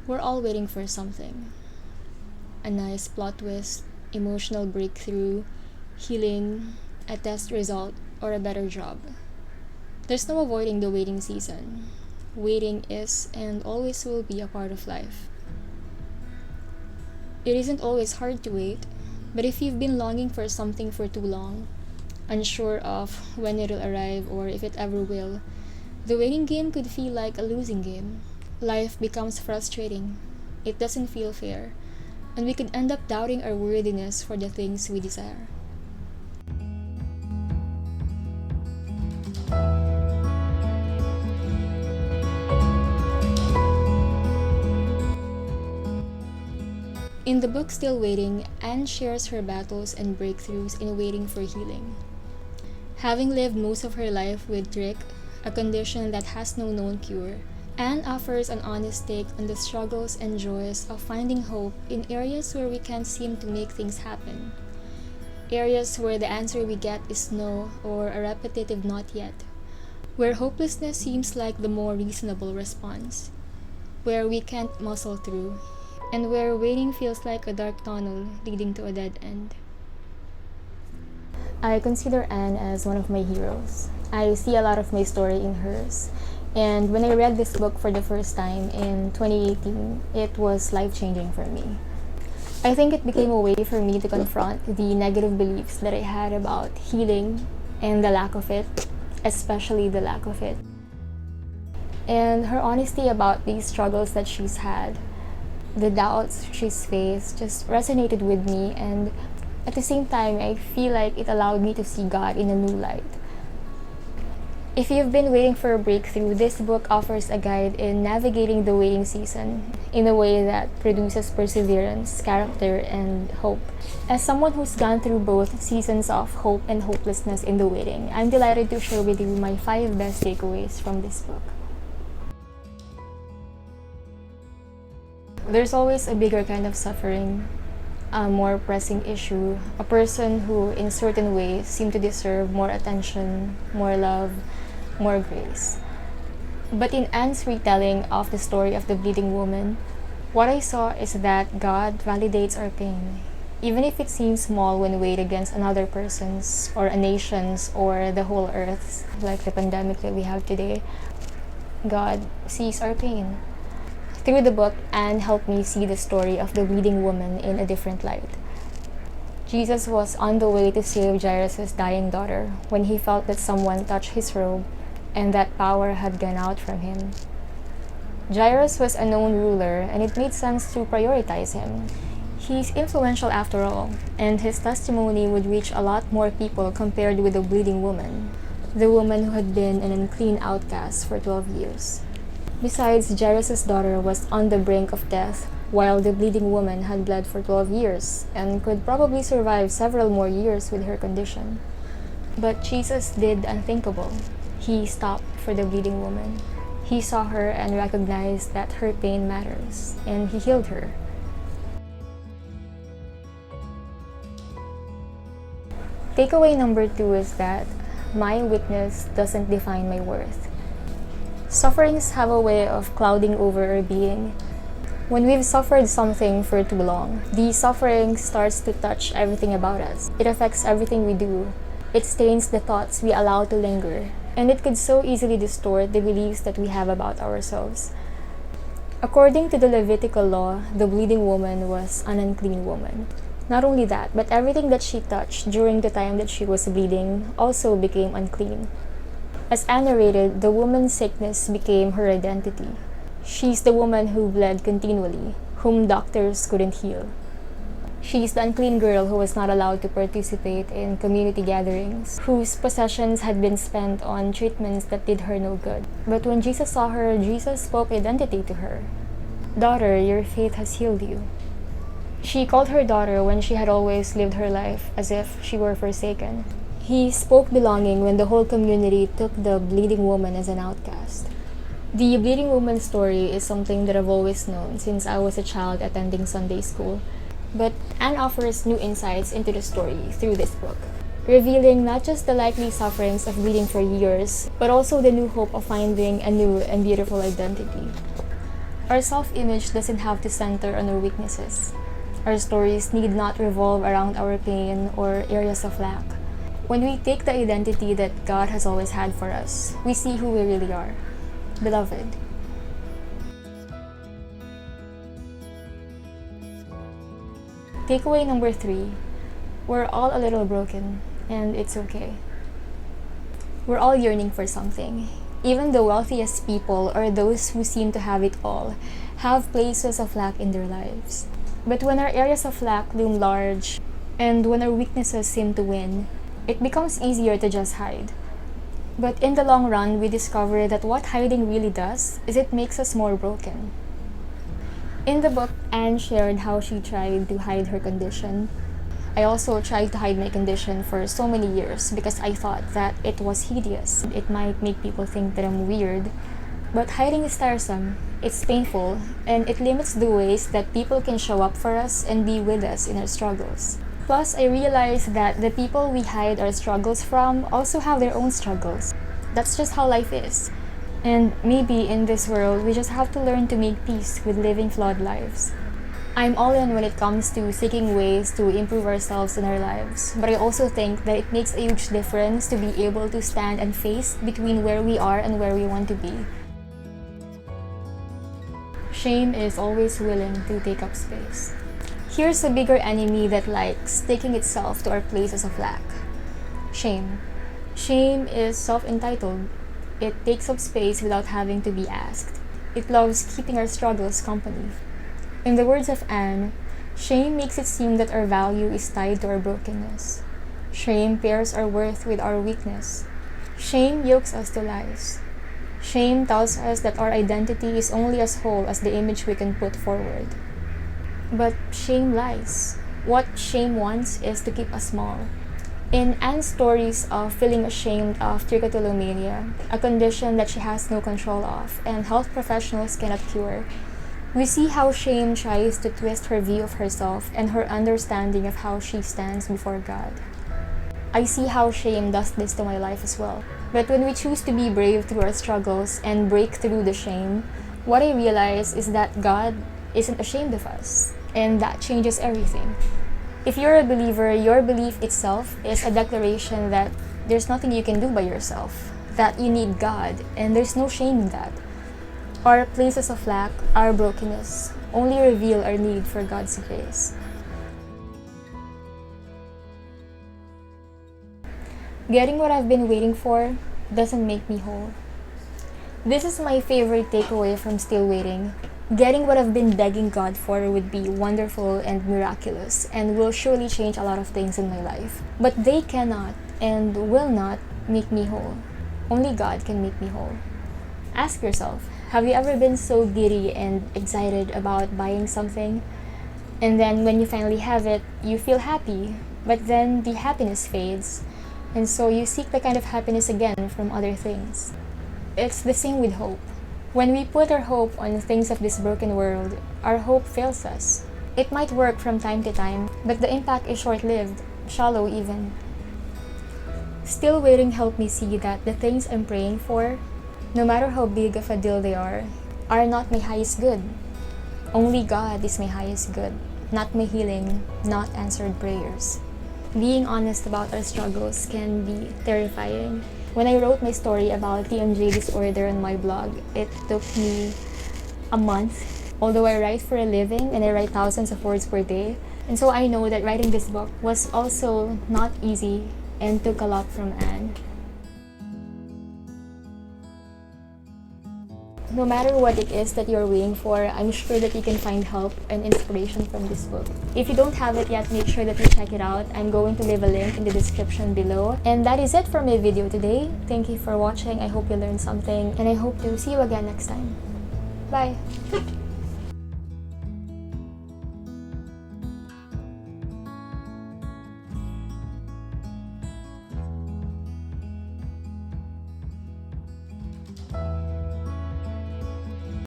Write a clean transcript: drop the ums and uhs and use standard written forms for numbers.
We're all waiting for something. A nice plot twist, emotional breakthrough, healing, a test result, or a better job. There's no avoiding the waiting season. Waiting is and always will be a part of life. It isn't always hard to wait, but if you've been longing for something for too long, unsure of when it'll arrive or if it ever will, the waiting game could feel like a losing game. Life becomes frustrating. It doesn't feel fair, and we could end up doubting our worthiness for the things we desire. In the book Still Waiting, Anne shares her battles and breakthroughs in waiting for healing. Having lived most of her life with Trick, a condition that has no known cure, Anne offers an honest take on the struggles and joys of finding hope in areas where we can't seem to make things happen. Areas where the answer we get is no or a repetitive not yet. Where hopelessness seems like the more reasonable response. Where we can't muscle through. And where waiting feels like a dark tunnel leading to a dead end. I consider Anne as one of my heroes. I see a lot of my story in hers. And when I read this book for the first time in 2018, it was life-changing for me. I think it became a way for me to confront the negative beliefs that I had about healing and the lack of it, especially the lack of it. And her honesty about these struggles that she's had, the doubts she's faced, just resonated with me, and at the same time, I feel like it allowed me to see God in a new light. If you've been waiting for a breakthrough, this book offers a guide in navigating the waiting season in a way that produces perseverance, character, and hope. As someone who's gone through both seasons of hope and hopelessness in the waiting, I'm delighted to share with you my 5 best takeaways from this book. There's always a bigger kind of suffering, a more pressing issue, a person who in certain ways seem to deserve more attention, more love, more grace. But in Anne's retelling of the story of the bleeding woman, what I saw is that God validates our pain, even if it seems small when weighed against another person's or a nation's or the whole earth's, like the pandemic that we have today. God sees our pain. Through the book, Anne helped me see the story of the bleeding woman in a different light. Jesus was on the way to save Jairus' dying daughter when he felt that someone touched his robe and that power had gone out from him. Jairus was a known ruler, and it made sense to prioritize him. He's influential after all, and his testimony would reach a lot more people compared with the bleeding woman, the woman who had been an unclean outcast for 12 years. Besides, Jairus' daughter was on the brink of death, while the bleeding woman had bled for 12 years and could probably survive several more years with her condition. But Jesus did the unthinkable. He stopped for the bleeding woman. He saw her and recognized that her pain matters, and he healed her. Takeaway number 2 is that my witness doesn't define my worth. Sufferings have a way of clouding over our being. When we've suffered something for too long, the suffering starts to touch everything about us. It affects everything we do. It stains the thoughts we allow to linger, and it could so easily distort the beliefs that we have about ourselves. According to the Levitical law, the bleeding woman was an unclean woman. Not only that, but everything that she touched during the time that she was bleeding also became unclean. As Anne narrated, the woman's sickness became her identity. She's the woman who bled continually, whom doctors couldn't heal. She's the unclean girl who was not allowed to participate in community gatherings, whose possessions had been spent on treatments that did her no good. But when Jesus saw her, Jesus spoke identity to her. "Daughter, your faith has healed you." She called her daughter when she had always lived her life as if she were forsaken. He spoke belonging when the whole community took the bleeding woman as an outcast. The bleeding woman story is something that I've always known since I was a child attending Sunday school. But Anne offers new insights into the story through this book, revealing not just the likely sufferings of bleeding for years, but also the new hope of finding a new and beautiful identity. Our self-image doesn't have to center on our weaknesses. Our stories need not revolve around our pain or areas of lack. When we take the identity that God has always had for us, we see who we really are. Beloved. Takeaway number 3. We're all a little broken, and it's okay. We're all yearning for something. Even the wealthiest people, or those who seem to have it all, have places of lack in their lives. But when our areas of lack loom large, and when our weaknesses seem to win, it becomes easier to just hide. But in the long run, we discover that what hiding really does is it makes us more broken. In the book, Anne shared how she tried to hide her condition. I also tried to hide my condition for so many years because I thought that it was hideous. It might make people think that I'm weird. But hiding is tiresome, it's painful, and it limits the ways that people can show up for us and be with us in our struggles. Plus, I realized that the people we hide our struggles from also have their own struggles. That's just how life is. And maybe in this world, we just have to learn to make peace with living flawed lives. I'm all in when it comes to seeking ways to improve ourselves in our lives, but I also think that it makes a huge difference to be able to stand and face between where we are and where we want to be. Shame is always willing to take up space. Here's a bigger enemy that likes sticking itself to our places of lack. Shame. Shame is self-entitled. It takes up space without having to be asked. It loves keeping our struggles company. In the words of Anne, shame makes it seem that our value is tied to our brokenness. Shame pairs our worth with our weakness. Shame yokes us to lies. Shame tells us that our identity is only as whole as the image we can put forward. But shame lies. What shame wants is to keep us small. In Anne's stories of feeling ashamed of trichotillomania, a condition that she has no control of and health professionals cannot cure, we see how shame tries to twist her view of herself and her understanding of how she stands before God. I see how shame does this to my life as well. But when we choose to be brave through our struggles and break through the shame, what I realize is that God isn't ashamed of us, and that changes everything. If you're a believer, your belief itself is a declaration that there's nothing you can do by yourself, that you need God, and there's no shame in that. Our places of lack, our brokenness, only reveal our need for God's grace. Getting what I've been waiting for doesn't make me whole. This is my favorite takeaway from Still Waiting. Getting what I've been begging God for would be wonderful and miraculous and will surely change a lot of things in my life. But they cannot and will not make me whole. Only God can make me whole. Ask yourself, have you ever been so giddy and excited about buying something? And then when you finally have it, you feel happy, but then the happiness fades. And so you seek the kind of happiness again from other things. It's the same with hope. When we put our hope on things of this broken world, our hope fails us. It might work from time to time, but the impact is short-lived, shallow even. Still Waiting helped me see that the things I'm praying for, no matter how big of a deal they are not my highest good. Only God is my highest good, not my healing, not answered prayers. Being honest about our struggles can be terrifying. When I wrote my story about TMJ disorder on my blog, it took me a month. Although I write for a living and I write thousands of words per day. And so I know that writing this book was also not easy and took a lot from Anne. No matter what it is that you're waiting for, I'm sure that you can find help and inspiration from this book. If you don't have it yet, make sure that you check it out. I'm going to leave a link in the description below. And that is it for my video today. Thank you for watching. I hope you learned something, and I hope to see you again next time. Bye!